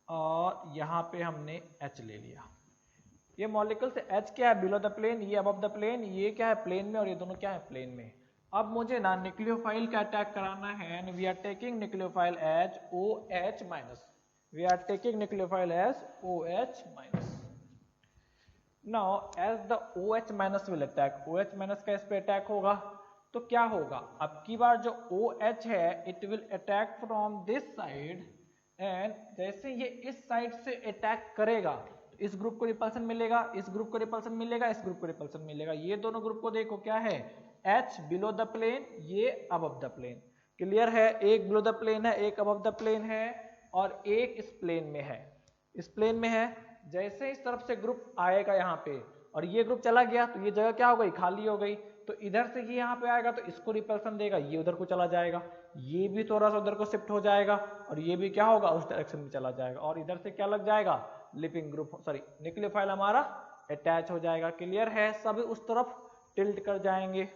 और यहाँ पे हमने H ले लिया। ये मॉलिक्यूल से H क्या है, बिलो द प्लेन, ये अबव द प्लेन, ये क्या है प्लेन में, और ये दोनों क्या है प्लेन में। अब मुझे ना न्यूक्लियोफाइल का अटैक कराना है, and we are taking nucleophile as OH minus, we are taking nucleophile as OH minus. Now as the OH minus will attack, OH minus का इस पे अटैक होगा, तो क्या होगा, अब की बार जो OH है it will attack from this side, and जैसे ये इस साइड से अटैक करेगा इस ग्रुप को रिपल्सन मिलेगा, इस ग्रुप को रिपल्सन मिलेगा, इस ग्रुप को रिपल्सन मिलेगा। ये दोनों ग्रुप को देखो क्या है, H बिलो द प्लेन, ये अबव द प्लेन। क्लियर है, एक बिलो द प्लेन है, एक अबव द प्लेन है, और एक इस प्लेन में है, इस प्लेन में है। जैसे इस तरफ से ग्रुप आएगा यहाँ पे और ये ग्रुप चला गया तो ये जगह क्या हो गई, खाली हो गई। तो इधर से ये यहाँ पे आएगा तो इसको रिपल्सन देगा, ये उधर को चला जाएगा, ये भी थोड़ा सा उधर को शिफ्ट हो जाएगा, और ये भी क्या होगा उस डायरेक्शन में चला जाएगा, और इधर से क्या लग जाएगा, लिपिंग ग्रुप सॉरी न्यूक्लियोफाइल हमारा अटैच हो जाएगा। क्लियर है, सभी उस तरफ टिल्ट कर जाएंगे।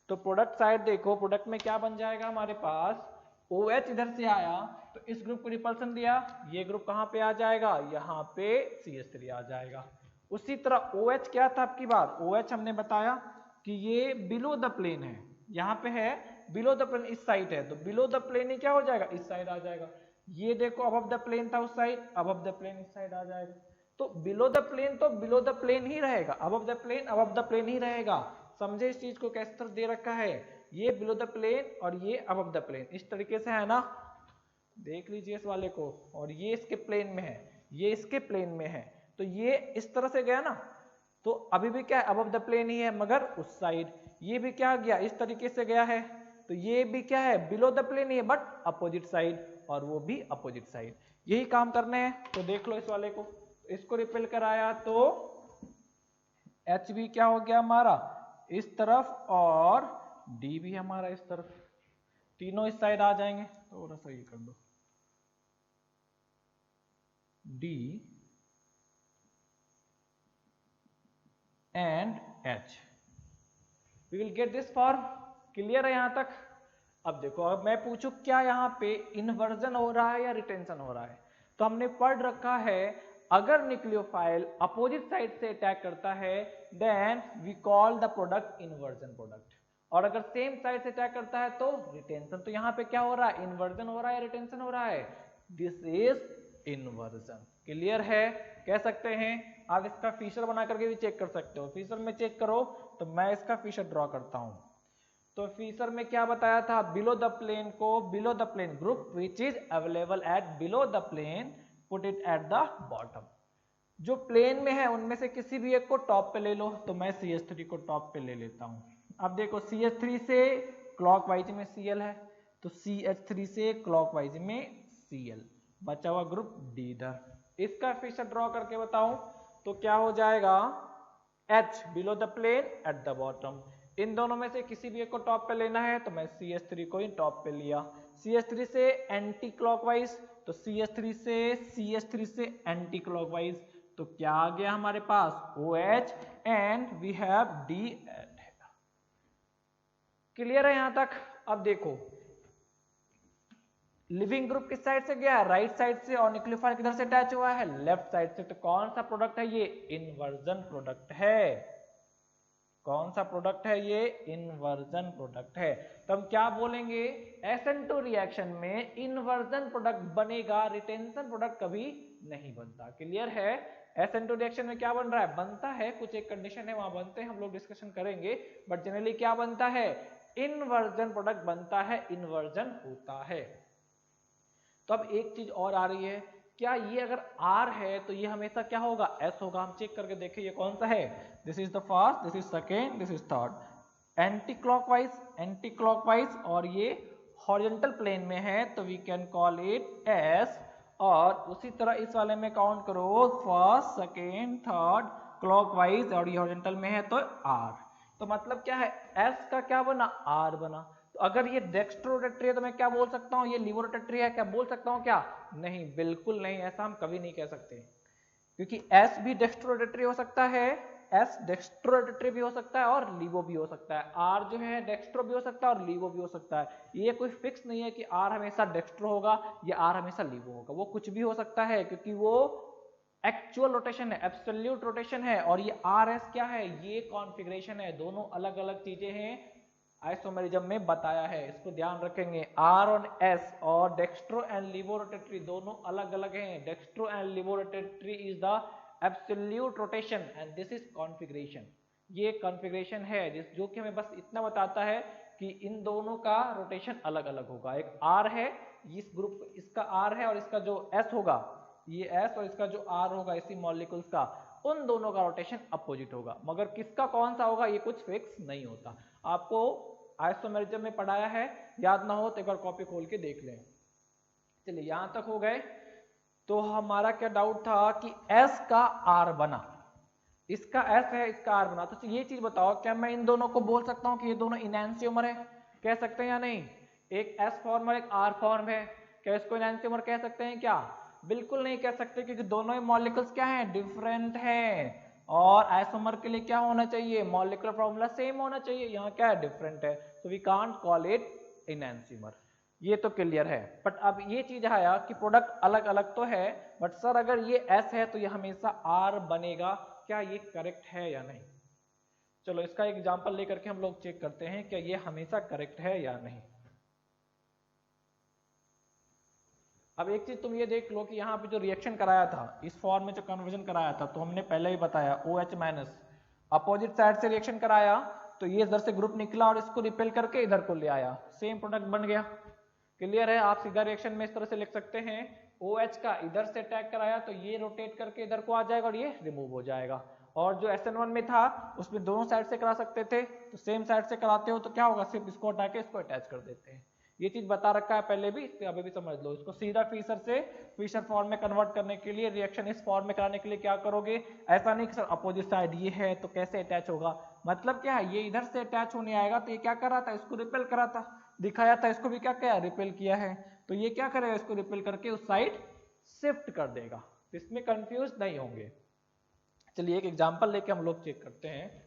तो प्रोडक्ट साइड देखो, प्रोडक्ट में क्या बन जाएगा हमारे पास, OH इधर से आया तो इस ग्रुप को रिपल्सन दिया, ये ग्रुप कहाँ पे आ जाएगा, यहाँ पे CH3 आ जाएगा। उसी तरह OH क्या था आपकी बार, OH हमने बताया कि ये बिलो द प्लेन है, यहाँ पे है बिलो द प्लेन, इस साइड है, तो बिलो द प्लेन ही क्या हो जाएगा, इस साइड आ जाएगा। ये देखो अबव द प्लेन था उस साइड, अबव द प्लेन इस साइड आ जाएगा। तो बिलो द प्लेन तो बिलो द प्लेन ही रहेगा, above the plane above the plane ही रहेगा। समझे इस चीज को, कैसे तरह दे रखा है, ये बिलो द प्लेन और ये अबव द प्लेन, इस तरीके से है ना, देख लीजिए इस वाले को, और ये इसके प्लेन में है, ये इसके प्लेन में है, तो ये इस तरह से गया ना, तो अभी भी क्या है अबव द प्लेन ही है, मगर उस साइड। ये भी क्या गया, इस तरीके से गया है, तो ये भी क्या है बिलो द प्लेन ही है, बट अपोजिट साइड, और वो भी अपोजिट साइड। यही काम करने हैं, तो देख लो इस वाले को, इसको रिपेल कराया तो H भी क्या हो गया हमारा इस तरफ और D भी हमारा इस तरफ, तीनों इस साइड आ जाएंगे। थोड़ा सा ये कर दो, D and H, we will get this form। Clear है यहां तक? अब देखो, अब मैं पूछूं क्या यहाँ पे इन्वर्जन हो रहा है या रिटेंशन हो रहा है, तो हमने पढ़ रखा है अगर न्यूक्लियोफाइल अपोजिट साइड से अटैक करता है then we call the product inversion product, और अगर सेम साइड से अटैक करता है तो रिटेंशन। तो यहाँ पे क्या हो रहा है, इन्वर्जन हो रहा है, रिटेंशन हो रहा है, दिस इज इन्वर्जन। क्लियर है? कह सकते हैं। आप इसका फीचर बना करके भी चेक कर सकते हो। फीचर में चेक करो तो मैं इसका फीचर ड्रॉ करता हूं। तो फीचर में क्या बताया था, बिलो द प्लेन को, below the plane group which is available at below the plane put it at the bottom. जो प्लेन में है उनमें से किसी भी एक को टॉप पे ले लो, तो मैं CH3 को टॉप पे ले लेता हूं। अब देखो CH3 से क्लॉकवाइज में Cl है, तो CH3 से क्लॉकवाइज में Cl, बचा हुआ ग्रुप D इधर। इसका फीचर ड्रॉ करके बताऊं तो क्या हो जाएगा, H below the plane at the bottom. इन दोनों में से किसी भी एक को टॉप पे लेना है तो मैं CH3 को ही टॉप पे लिया। CH3 से एंटी क्लॉकवाइज, तो CH3 से एंटी क्लॉकवाइज, तो क्या आ गया हमारे पास OH and we have D। Clear है यहां तक? अब देखो लिविंग ग्रुप किस साइड से गया, राइट साइड से, और न्यूक्लियोफाइल किधर से अटैच हुआ है, लेफ्ट साइड से। तो कौन सा प्रोडक्ट है ये, इन्वर्जन प्रोडक्ट है। कौन सा प्रोडक्ट है ये, इन्वर्जन प्रोडक्ट है। तो हम क्या बोलेंगे, SN2 रिएक्शन में इन्वर्जन प्रोडक्ट बनेगा, रिटेंशन प्रोडक्ट कभी नहीं बनता। क्लियर है? SN2 रिएक्शन में क्या बन रहा है, बनता है, कुछ एक कंडीशन है वहां बनते हैं, हम लोग डिस्कशन करेंगे, बट जनरली क्या बनता है, इन्वर्जन प्रोडक्ट बनता है, इन्वर्जन होता है। तो अब एक चीज और आ रही है, क्या ये अगर R है तो ये हमेशा क्या होगा, S होगा। हम चेक करके देखिए ये कौन सा है, this is the first, this is second, this is third, anti clockwise, और ये हॉरिजॉन्टल प्लेन में है तो we can call it S। और उसी तरह इस वाले में काउंट करो, फर्स्ट सेकेंड थर्ड क्लॉकवाइज, और ये हॉरिजॉन्टल में है तो R। तो मतलब क्या है, S का क्या बना, R बना। तो अगर ये डेक्स्ट्रोरोटेटरी है तो मैं क्या बोल सकता हूँ, ये लीवोरोटेटरी है, क्या बोल सकता हूँ क्या, नहीं, बिल्कुल नहीं, ऐसा हम कभी नहीं कह सकते, क्योंकि S भी डेक्स्ट्रोरोटेटरी हो सकता है, S डेक्स्ट्रोरोटेटरी भी हो सकता है और लीवो भी हो सकता है, R जो है डेक्स्ट्रो भी हो सकता है और लीवो भी हो सकता है। ये कोई फिक्स नहीं है कि R हमेशा डेक्स्ट्रो होगा या R हमेशा लीवो होगा, वो कुछ भी हो सकता है, क्योंकि वो एक्चुअल रोटेशन है, एब्सोल्यूट रोटेशन है, और ये RS क्या है, ये कॉन्फ़िगरेशन है, दोनों अलग अलग चीजें हैं, आइसोमेरिज्म में बताया है, इसको ध्यान रखेंगे। R और S और डेक्स्ट्रो एंड लीवोरोटेटरी दोनों अलग अलग हैं। Dextro and levorotatory is the absolute rotation and this is configuration. ये कॉन्फ़िगरेशन है जो कि हमें बस इतना बताता है कि इन दोनों का रोटेशन अलग अलग होगा। एक R है, इस ग्रुप इसका R है, और इसका जो S होगा, ये S और इसका जो R होगा इसी मॉलिक्यूल्स का, उन दोनों का रोटेशन अपोजिट होगा, मगर किसका कौन सा होगा ये कुछ फिक्स नहीं होता। आपको आइसोमेरिज्म में पढ़ाया है, याद ना हो तो एक बार कॉपी खोल के देख लें। चलिए यहां तक हो गए। तो हमारा क्या डाउट था कि S का R बना, इसका S है, इसका R बना, तो ये चीज बताओ, क्या मैं इन दोनों को बोल सकता हूँ कि ये दोनों इनैंसियोमर है, कह सकते हैं या नहीं? एक S फॉर्म और एक R फॉर्म है, क्या इसको इनैंसियोमर कह सकते हैं क्या? बिल्कुल नहीं कह सकते, क्योंकि दोनों ही मॉलिक्यूल्स क्या हैं, डिफरेंट हैं, और आइसोमर के लिए क्या होना चाहिए, मॉलिक्यूलर फॉर्मूला सेम होना चाहिए, यहाँ क्या है, डिफरेंट है, तो वी कांट कॉल इट इनैंसियोमर। ये तो क्लियर है। बट अब ये चीज आया कि प्रोडक्ट अलग अलग तो है, बट सर अगर ये S है तो ये हमेशा R बनेगा, क्या ये करेक्ट है या नहीं? चलो इसका एग्जांपल लेकर के हम लोग चेक करते हैं क्या ये हमेशा करेक्ट है या नहीं। अब एक चीज तुम ये देख लो कि यहाँ पे जो रिएक्शन कराया था, इस फॉर्म में जो कन्वर्जन कराया था, तो हमने पहले ही बताया OH माइनस अपोजिट साइड से रिएक्शन कराया, तो ये इधर से ग्रुप निकला और इसको रिपेल करके इधर को ले आया, सेम प्रोडक्ट बन गया। क्लियर है? आप सीधा रिएक्शन में इस तरह से लिख सकते हैं, OH का इधर से अटैक कराया तो ये रोटेट करके इधर को आ जाएगा और ये रिमूव हो जाएगा, और जो SN1 में था उसमें दोनों साइड से करा सकते थे, तो सेम साइड से कराते हो तो क्या होगा, सिर्फ इसको हटा के इसको अटैच कर देते हैं। ये चीज बता रखा है पहले भी, इसलिए अभी भी समझ लो इसको। सीधा फिशर से फिशर फॉर्म में कन्वर्ट करने के लिए, रिएक्शन इस फॉर्म में कराने के लिए क्या करोगे, ऐसा नहीं कि सर अपोजिट साइड ये है तो कैसे अटैच होगा, मतलब क्या है, ये इधर से अटैच होने आएगा तो ये क्या कर रहा था, इसको रिपेल करा था, दिखाया था, इसको भी क्या किया, रिपेल किया है, तो ये क्या करेगा, इसको रिपेल करके उस साइड शिफ्ट कर देगा। इसमें कंफ्यूज नहीं होंगे। चलिए एक एग्जांपल लेके हम लोग चेक करते हैं।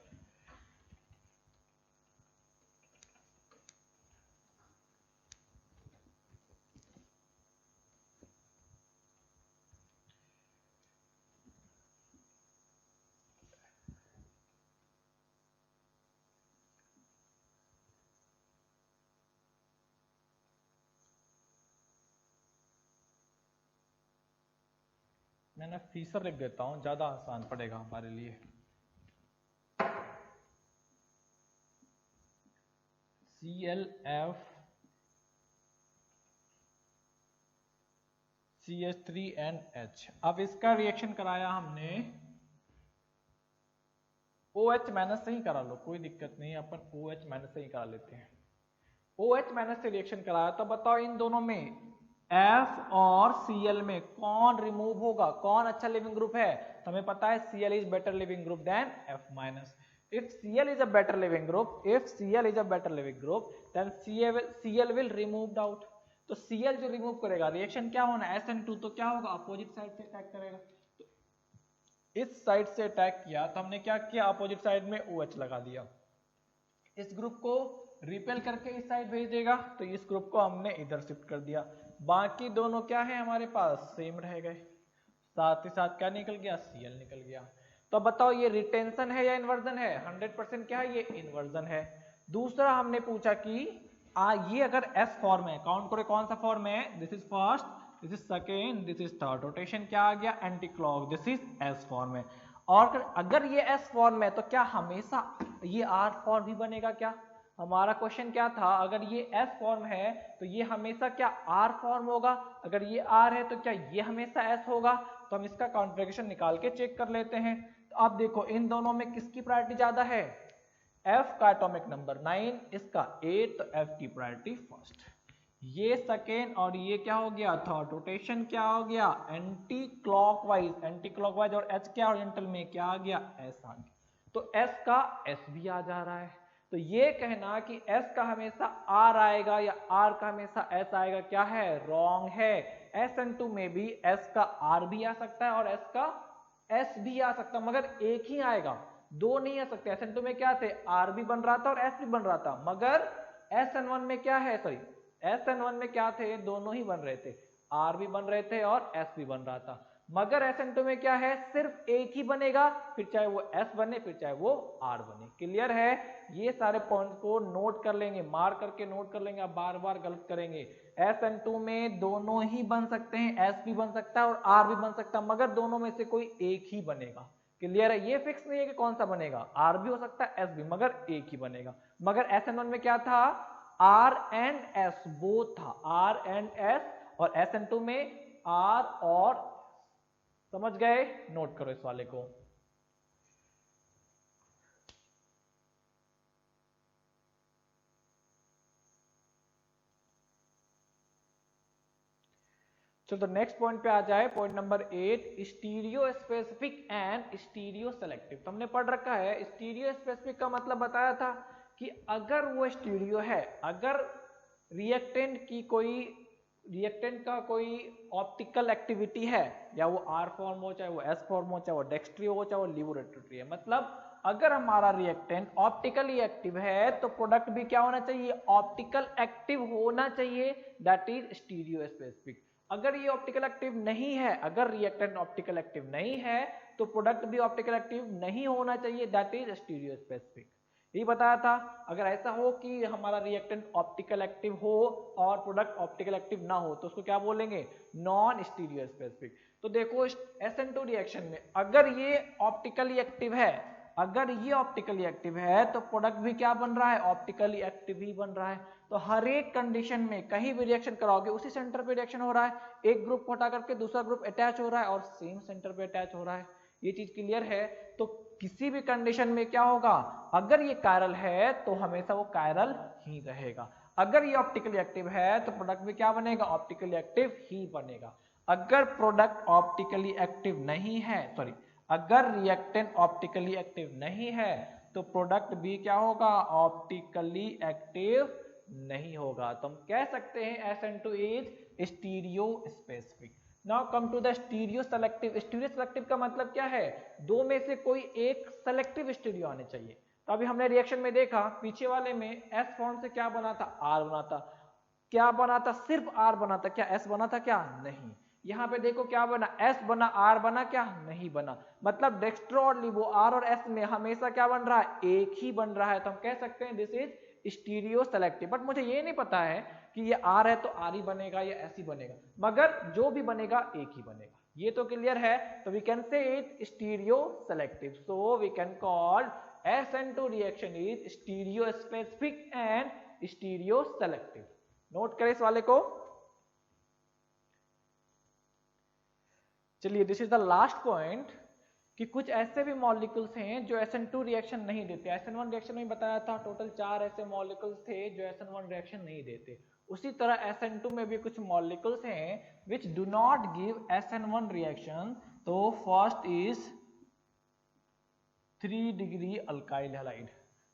मैं फीसर लिख देता हूं, ज्यादा आसान पड़ेगा हमारे लिए। ClF CH3NH। अब इसका रिएक्शन कराया हमने, OH माइनस से ही करा लो, कोई दिक्कत नहीं, अपन OH माइनस से ही करा लेते हैं। OH माइनस से रिएक्शन कराया, तो बताओ इन दोनों में F और Cl में कौन रिमूव होगा, कौन अच्छा लिविंग ग्रुप है, तो हमें पता है Cl is better leaving group than F minus. If Cl is a better living group, if Cl is a better living group, then Cl will removed out। तो Cl जो रिमूव करेगा, reaction क्या होना है, SN2, तो क्या होगा, opposite side से अटैक करेगा। तो इस साइड से अटैक किया तो हमने क्या किया, अपोजिट साइड में OH लगा दिया, इस ग्रुप को रिपेल करके इस साइड भेज देगा, तो इस ग्रुप को हमने इधर शिफ्ट कर दिया। बाकी दोनों क्या है हमारे पास, सेम रह गए, साथ ही साथ क्या निकल गया, Cl निकल गया। तो बताओ ये रिटेंशन है या इन्वर्जन है, 100% क्या है, ये इन्वर्जन है। दूसरा हमने पूछा कि ये अगर S फॉर्म है, काउंट करो कौन सा फॉर्म है, this is first, this is second, this is third, rotation क्या आ गया, anti clock, this is S form है। और अगर ये S फॉर्म है तो क्या हमेशा ये R फॉर्म भी बनेगा क्या, हमारा क्वेश्चन क्या था, अगर ये S फॉर्म है तो ये हमेशा क्या R फॉर्म होगा, अगर ये R है तो क्या ये हमेशा S होगा। तो हम इसका कॉन्फ़िगरेशन निकाल के चेक कर लेते हैं। तो आप देखो इन दोनों में किसकी प्रायोरिटी ज्यादा है, F का एटॉमिक नंबर 9, इसका 8, तो F की प्रायोरिटी फर्स्ट, ये सेकेंड और ये क्या हो गया थर्ड, रोटेशन क्या हो गया एंटी क्लॉकवाइज, एंटी क्लॉकवाइज, और H क्या ओरिएंटल में क्या आ गया, S आ गया, तो S का S भी आ जा रहा है। तो ये कहना कि S का हमेशा R आएगा या R का हमेशा S आएगा क्या है, रॉन्ग है। SN2 में भी S का R भी आ सकता है और S का S भी आ सकता है, मगर एक ही आएगा, दो नहीं आ सकते। SN2 में क्या थे, R भी बन रहा था और S भी बन रहा था, मगर SN1 में क्या है, सॉरी SN1 में क्या थे, दोनों ही बन रहे थे, R भी बन रहे थे और S भी बन रहा था। मगर SN2 में क्या है, सिर्फ एक ही बनेगा, फिर चाहे वो S बने फिर चाहे वो R बने। क्लियर है, ये सारे पॉइंट को नोट कर लेंगे, मार्क करके नोट कर लेंगे, आप बार बार गलत करेंगे। SN2 में दोनों ही बन सकते हैं, S भी बन सकता है और R भी बन सकता है, मगर दोनों में से कोई एक ही बनेगा। क्लियर है, ये फिक्स नहीं है कि कौन सा बनेगा, R भी हो सकता है S भी, मगर एक ही बनेगा। मगर SN1 में क्या था, R एंड S बोथ था, R एंड S, और SN2 में R और, समझ गए, नोट करो इस वाले को। चलो तो नेक्स्ट पॉइंट पे आ जाए, point number 8, stereo specific and stereo selective. तो हमने पढ़ रखा है, स्टीरियो स्पेसिफिक का मतलब बताया था कि अगर वो स्टीरियो है, अगर रिएक्टेंट का कोई ऑप्टिकल एक्टिविटी है, या वो R फॉर्म हो, चाहे वो S फॉर्म हो, चाहे वो डेक्स्ट्री हो, चाहे वो लिबोरेटरी है, मतलब अगर हमारा रिएक्टेंट ऑप्टिकली एक्टिव है तो प्रोडक्ट भी क्या होना चाहिए, ऑप्टिकल एक्टिव होना चाहिए, दैट इज स्टीरियो स्पेसिफिक। अगर ये ऑप्टिकल एक्टिव नहीं है, अगर रिएक्टेंट ऑप्टिकल एक्टिव नहीं है तो प्रोडक्ट भी ऑप्टिकल एक्टिव नहीं होना चाहिए, दैट इज स्टीरियो स्पेसिफिक। यही बताया था, अगर ऐसा हो कि हमारा रिएक्टेंट ऑप्टिकल एक्टिव हो और प्रोडक्ट ऑप्टिकल एक्टिव ना हो तो उसको क्या बोलेंगे, नॉन स्टीरियो स्पेसिफिक। तो देखो SN2 रिएक्शन में अगर ये ऑप्टिकली एक्टिव है, अगर ये ऑप्टिकली एक्टिव है तो प्रोडक्ट भी क्या बन रहा है, ऑप्टिकली एक्टिव ही बन रहा है। तो हर एक कंडीशन में कहीं भी रिएक्शन कराओगे उसी सेंटर पे रिएक्शन हो रहा है, एक ग्रुप को हटा करके दूसरा ग्रुप अटैच हो रहा है और सेम सेंटर पे अटैच हो रहा है, ये चीज क्लियर है। तो किसी भी कंडीशन में क्या होगा, अगर ये कायरल है तो हमेशा वो कायरल ही रहेगा, अगर ये ऑप्टिकली एक्टिव है तो प्रोडक्ट भी क्या बनेगा, ऑप्टिकली एक्टिव ही बनेगा। अगर प्रोडक्ट ऑप्टिकली एक्टिव नहीं है, सॉरी, अगर रिएक्टेंट ऑप्टिकली एक्टिव नहीं है तो प्रोडक्ट भी क्या होगा, ऑप्टिकली एक्टिव नहीं होगा। तो हम कह सकते हैं SN2 is stereo specific. Now come to the stereo selective. Stereo selective का मतलब क्या है, दो में से कोई एक सेलेक्टिव स्टीरियो आने चाहिए। तो अभी हमने रिएक्शन में देखा, पीछे वाले में S फॉर्म से क्या बना था, R बना था। क्या बना था, सिर्फ R बना था, क्या S बना था, क्या नहीं। यहाँ पे देखो क्या बना, S बना, R बना, क्या नहीं बना। मतलब डेक्स्ट्रो और लिबो, R और S में हमेशा क्या बन रहा है, एक ही बन रहा है। तो हम कह सकते हैं this is stereo selective. But मुझे ये नहीं पता है कि ये R है तो R ही बनेगा या S ही बनेगा, मगर जो भी बनेगा एक ही बनेगा। ये तो क्लियर है। तो we can say it stereo selective. So we can call SN2 reaction is stereo specific and stereo selective. Note करें इस वाले को। चलिए, this is the last point कि कुछ ऐसे भी मॉलिक्यूल्स हैं जो SN2 रिएक्शन नहीं देते। SN1 रिएक्शन में बताया था टोटल 4 ऐसे मॉलिक्यूल्स थे जो SN1 रिएक्शन नहीं देते। उसी तरह SN2 में भी कुछ मॉलिक्यूल्स हैं which do not give SN1 reaction. तो first is 3 degree alkyl halide.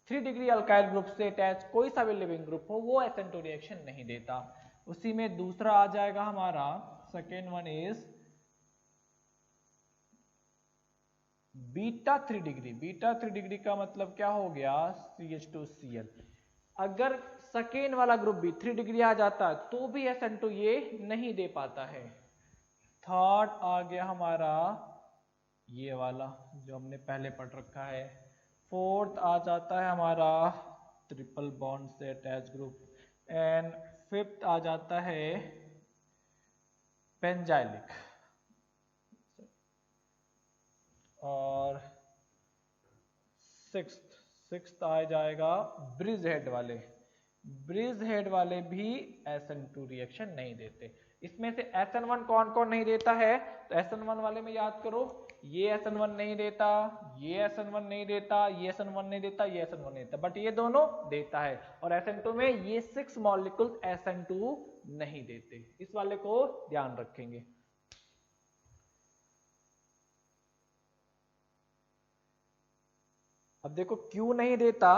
3 degree alkyl group से अटैच कोई सा भी लिविंग ग्रुप हो वो SN2 रिएक्शन नहीं देता। उसी में दूसरा आ जाएगा हमारा, second one is beta 3 degree. Beta 3 degree का मतलब क्या हो गया, CH2Cl। अगर सेकेंड वाला ग्रुप भी 3 डिग्री आ जाता है तो भी SN2 ये नहीं दे पाता है। थर्ड आ गया हमारा ये वाला जो हमने पहले पढ़ रखा है। फोर्थ आ जाता है हमारा ट्रिपल बॉन्ड से अटैच ग्रुप। एंड फिफ्थ आ जाता है पेंजाइलिक। और सिक्स्थ आ जाएगा ब्रिज हेड वाले। ब्रिज हेड वाले भी SN2 रिएक्शन नहीं देते। इसमें से SN1 कौन कौन नहीं देता है, तो SN1 वाले में याद करो, ये SN1 नहीं देता, ये SN1 नहीं देता, ये SN1 नहीं देता, ये SN1 नहीं देता, बट ये दोनों देता है। और SN2 में ये 6 मॉलिक्यूल्स SN2 नहीं देते। इस वाले को ध्यान रखेंगे। अब देखो क्यों नहीं देता,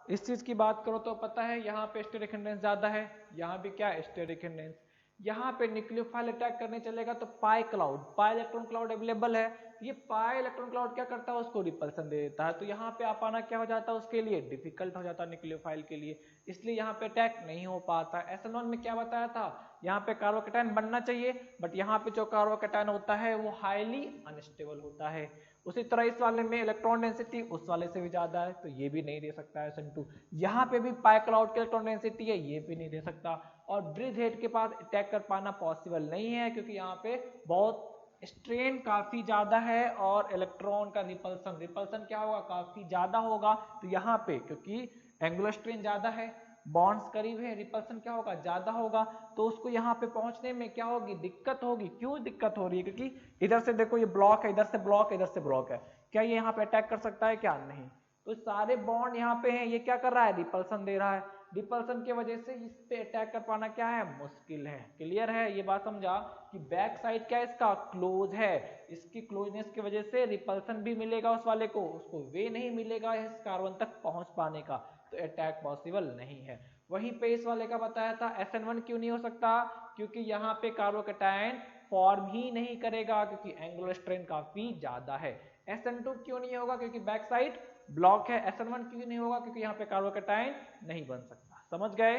इस चीज की बात करो तो पता है यहाँ पे स्टेरिक हिंड्रेंस ज्यादा है, यहाँ भी क्या स्टेरिक हिंड्रेंस। यहाँ पे न्यूक्लियोफाइल अटैक करने चलेगा तो pi cloud, pi electron cloud available है। ये पाई इलेक्ट्रॉन क्लाउड क्या करता है, उसको रिपल्सन दे देता है। तो यहाँ पे आ पाना क्या हो जाता है, उसके लिए डिफिकल्ट हो जाता है न्यूक्लियोफाइल के लिए, इसलिए यहाँ पे अटैक नहीं हो पाता। SN1 में क्या बताया था, यहाँ पे कार्बोकैटायन बनना चाहिए, बट यहाँ पे जो कार्बोकैटायन होता है वो हाईली अनस्टेबल होता है। उसी तरह इस वाले में इलेक्ट्रॉन डेंसिटी उस वाले से भी ज्यादा है, तो ये भी नहीं दे सकता है SN2। यहाँ पे भी पाई क्लाउड की इलेक्ट्रॉन डेंसिटी है, ये भी नहीं दे सकता। और ब्रिज हेड के पास अटैक कर पाना पॉसिबल नहीं है, क्योंकि यहाँ पे बहुत स्ट्रेन काफी ज्यादा है और इलेक्ट्रॉन का रिपल्सन क्या होगा, काफी ज्यादा होगा। तो यहाँ पे क्योंकि एंगुलर स्ट्रेन ज्यादा है, बॉन्ड्स करीब है, रिपल्सन क्या होगा, ज्यादा होगा, तो उसको यहाँ पे पहुंचने में क्या होगी, दिक्कत होगी। क्यों दिक्कत हो रही है, क्योंकि इधर से देखो ये ब्लॉक है, इधर से ब्लॉक है, इधर से ब्लॉक है। क्या ये यहाँ पे अटैक कर सकता है, क्या नहीं। तो सारे बॉन्ड यहाँ पे हैं, ये क्या कर रहा है, रिपल्सन दे रहा है। रिपल्सन की वजह से इस पे अटैक कर पाना क्या है, मुश्किल है। क्लियर है, ये बात समझा कि बैक साइड क्या है इसका, क्लोज है। इसकी क्लोजनेस की वजह से रिपल्सन भी मिलेगा उस वाले को, उसको वे नहीं मिलेगा इस कार्बन तक पहुंच पाने का, तो अटैक पॉसिबल नहीं है। वहीं पे इस वाले का बताया था SN1 क्यों नहीं हो सकता, क्योंकि यहाँ पे कार्बोकैटायन फॉर्म ही नहीं करेगा, क्योंकि एंगुलर स्ट्रेन काफी ज्यादा है। SN2 क्यों नहीं होगा, क्योंकि बैक साइड ब्लॉक है। SN1 क्यों नहीं होगा, क्योंकि यहाँ पे कार्बोकैटायन नहीं बन सकता। समझ गए,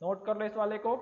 नोट कर लो इस वाले को।